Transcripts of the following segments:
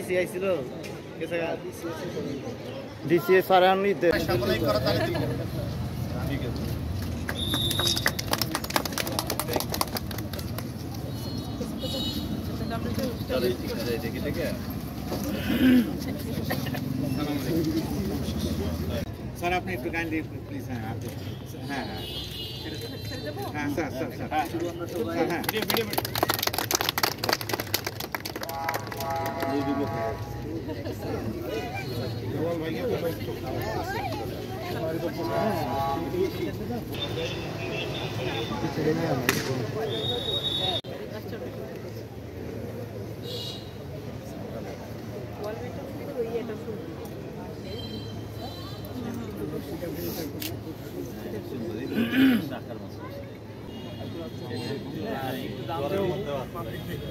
DC আইছিল DC sir আনিতে ঠিক আছে চলো ঠিক আছে দেখি দেখে স্যার আপনি একটু কাইন্ডলি প্লিজ হ্যাঁ হ্যাঁ হ্যাঁ স্যার স্যার স্যার হ্যাঁ ভিডিও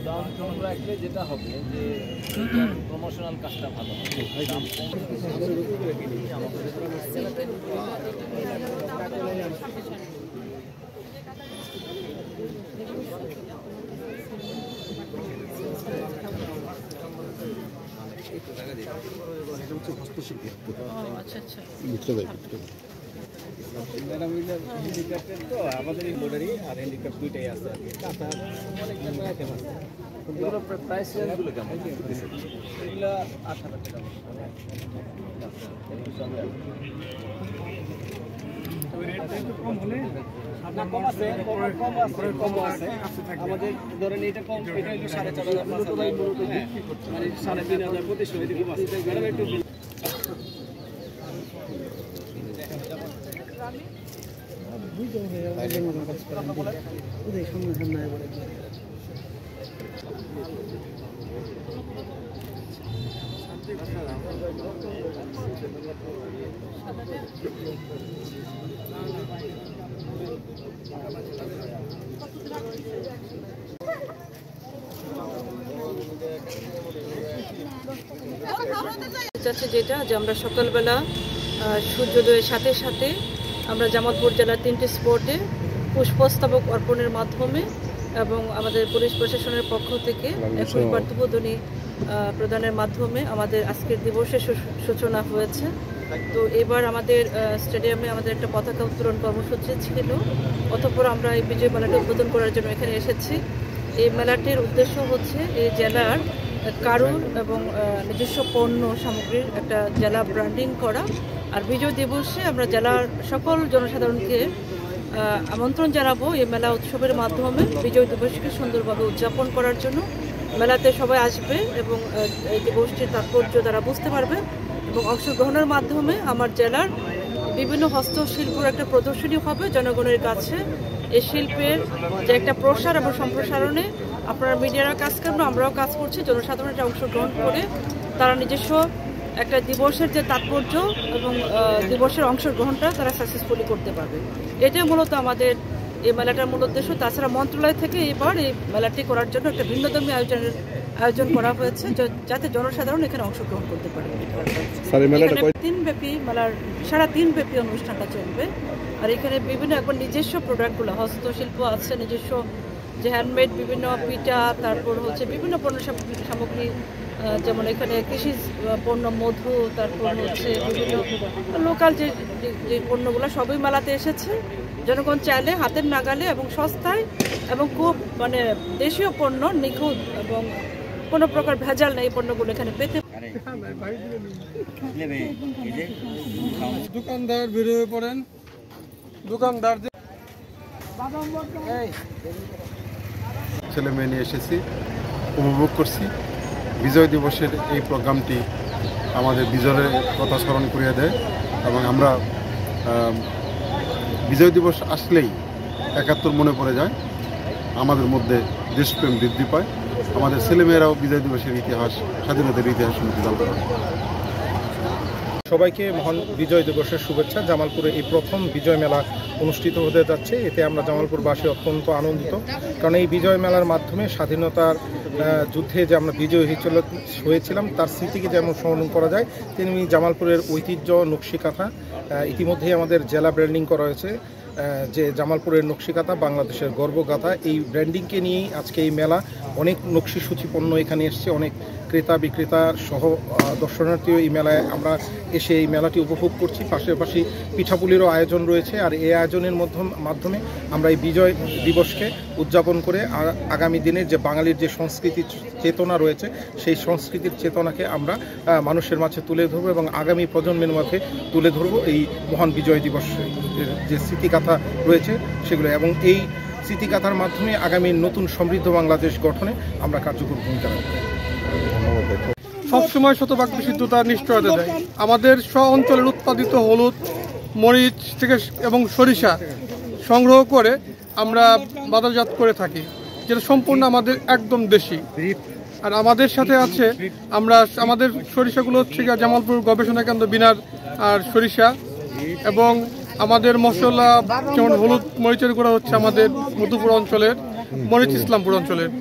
দাম কম রাখলে যেটা হবে যে প্রমোশনাল কাজটা ভালো হবে তো আমাদের এই বোর্ডারই আর হ্যান্ডিক্যাপ দুইটাই আছে আর কি এগুলো প্রাইস রেঞ্জগুলো কেমন এগুলো 18 টাকা কম হলে কম আছে আমাদের ধরেন এটা কম এটা হলো 4,500 মানে 3,500 2500 এদিকে কম আছে ম্যাডাম একটু যেটা যে আমরা সকালবেলা সূর্যোদয়ের সাথে সাথে আমরা জামালপুর জেলার 3টি স্পটে পুষ্পস্তবক অর্পণের মাধ্যমে এবং আমাদের পুলিশ প্রশাসনের পক্ষ থেকে একই বার্তুবোধনী প্রদানের মাধ্যমে আমাদের আজকের দিবসের সূচনা হয়েছে। তো এবার আমাদের স্টেডিয়ামে আমাদের একটা পতাকা উত্তোলন কর্মসূচি ছিল, অতঃপর আমরা এই বিজয় মেলাটি উদ্বোধন করার জন্য এখানে এসেছি। এই মেলাটির উদ্দেশ্য হচ্ছে এই জেলার কারুর এবং নিজস্ব পণ্য সামগ্রীর একটা জেলা ব্র্যান্ডিং করা। আর বিজয় দিবসে আমরা জেলার সকল জনসাধারণকে আমন্ত্রণ জানাবো এই মেলা উৎসবের মাধ্যমে বিজয় দিবসকে সুন্দরভাবে উদযাপন করার জন্য। মেলাতে সবাই আসবে এবং এই দিবসটির তাৎপর্য তারা বুঝতে পারবে এবং অংশগ্রহণের মাধ্যমে আমার জেলার বিভিন্ন হস্তশিল্পের একটা প্রদর্শনী হবে জনগণের কাছে। এই শিল্পের যে একটা প্রসার এবং সম্প্রসারণে আপনারা মিডিয়ারা কাজ করেন, আমরাও কাজ করছি। জনসাধারণের অংশগ্রহণ করে তারা নিজস্ব একটা দিবসের যে তাৎপর্য এবং দিবসের অংশগ্রহণটা তারা সাকসেসফুলি করতে পারবে। এটাই মূলত আমাদের এই মেলাটার মূল উদ্দেশ্য। তাছাড়া মন্ত্রণালয় থেকে এবার এই মেলাটি করার জন্য একটা ভিন্নধর্মী আয়োজন করা হয়েছে যাতে জনসাধারণ এখানে অংশগ্রহণ করতে পারে। দিনব্যাপী মেলার সারা দিনব্যাপী অনুষ্ঠানটা চলবে। আর এখানে বিভিন্ন একবার নিজস্ব প্রোডাক্টগুলো হস্তশিল্প আছে, নিজস্ব যে হ্যান্ডমেড বিভিন্ন পিঠা, তারপর হচ্ছে বিভিন্ন পণ্য সামগ্রী, যেমন এখানে কৃষি পণ্য, মধু, তারপর হচ্ছে বিভিন্ন লোকাল যে পণ্যগুলো সবই মেলাতে এসেছে। জনগণ চাইলে হাতের নাগালে এবং সস্তায় এবং খুব মানে দেশীয় পণ্য, নিখুঁত এবং কোনো প্রকার ভেজাল নেই পণ্যগুলো এখানে পেতে। দোকানদার বেরিয়ে পড়েন, দোকানদার ছেলে মেয়ে নিয়ে এসেছি, উপভোগ করছি। বিজয় দিবসের এই প্রোগ্রামটি আমাদের বিজয়ের কথা স্মরণ করিয়ে দেয় এবং আমরা বিজয় দিবস আসলেই ৭১ মনে পড়ে যায়, আমাদের মধ্যে দেশপ্রেম বৃদ্ধি পায়, আমাদের ছেলেমেয়েরাও বিজয় দিবসের ইতিহাস, স্বাধীনতার ইতিহাস সম্পর্কে জানতে পারে। সবাইকে মহান বিজয় দিবসের শুভেচ্ছা। জামালপুরে এই প্রথম বিজয় মেলা অনুষ্ঠিত হতে যাচ্ছে, এতে আমরা জামালপুরবাসী অত্যন্ত আনন্দিত। কারণ এই বিজয় মেলার মাধ্যমে স্বাধীনতার যুদ্ধে যে আমরা বিজয়ী হয়েছিলাম তার স্মৃতিকে যেমন স্মরণ করা যায়, তেমনি জামালপুরের ঐতিহ্য নকশি কাঁথা ইতিমধ্যেই আমাদের জেলা ব্র্যান্ডিং করা হয়েছে। যে জামালপুরের নকশিকাঁথা বাংলাদেশের গর্বগাথা, এই ব্র্যান্ডিংকে নিয়েই আজকে এই মেলা। অনেক নকশিসূচি পণ্য এখানে এসছে, অনেক ক্রেতা বিক্রেতা সহ দর্শনার্থীও এই মেলায় আমরা এসে এই মেলাটি উপভোগ করছি। পাশাপাশি পিঠাপুলিরও আয়োজন রয়েছে। আর এই আয়োজনের মাধ্যমে আমরা এই বিজয় দিবসকে উদযাপন করে আগামী দিনের যে বাঙালির যে সংস্কৃতির চেতনা রয়েছে সেই সংস্কৃতির চেতনাকে আমরা মানুষের মাঝে তুলে ধরবো এবং আগামী প্রজন্মের মাঝে তুলে ধরবো এই মহান বিজয় দিবসের যে স্মৃতিগাথা রয়েছে সেগুলো, এবং এই স্মৃতিগাথার মাধ্যমে আগামী নতুন সমৃদ্ধ বাংলাদেশ গঠনে আমরা কার্যকর ভূমিকা রাখব। সবসময় শতভাগ বিশুদ্ধতার নিশ্চয়তা দেয়। আমাদের স্ব অঞ্চলের উৎপাদিত হলুদ, মরিচ থেকে এবং সরিষা সংগ্রহ করে আমরা বাজারজাত করে থাকি, যেটা সম্পূর্ণ আমাদের একদম দেশি। আর আমাদের সাথে আছে আমাদের সরিষাগুলো হচ্ছে জামালপুর গবেষণা কেন্দ্র বিনার আর সরিষা, এবং আমাদের মশলা যেমন হলুদ মরিচের গুঁড়া হচ্ছে আমাদের মধুপুর অঞ্চলের, মরিচ ইসলামপুর অঞ্চলের।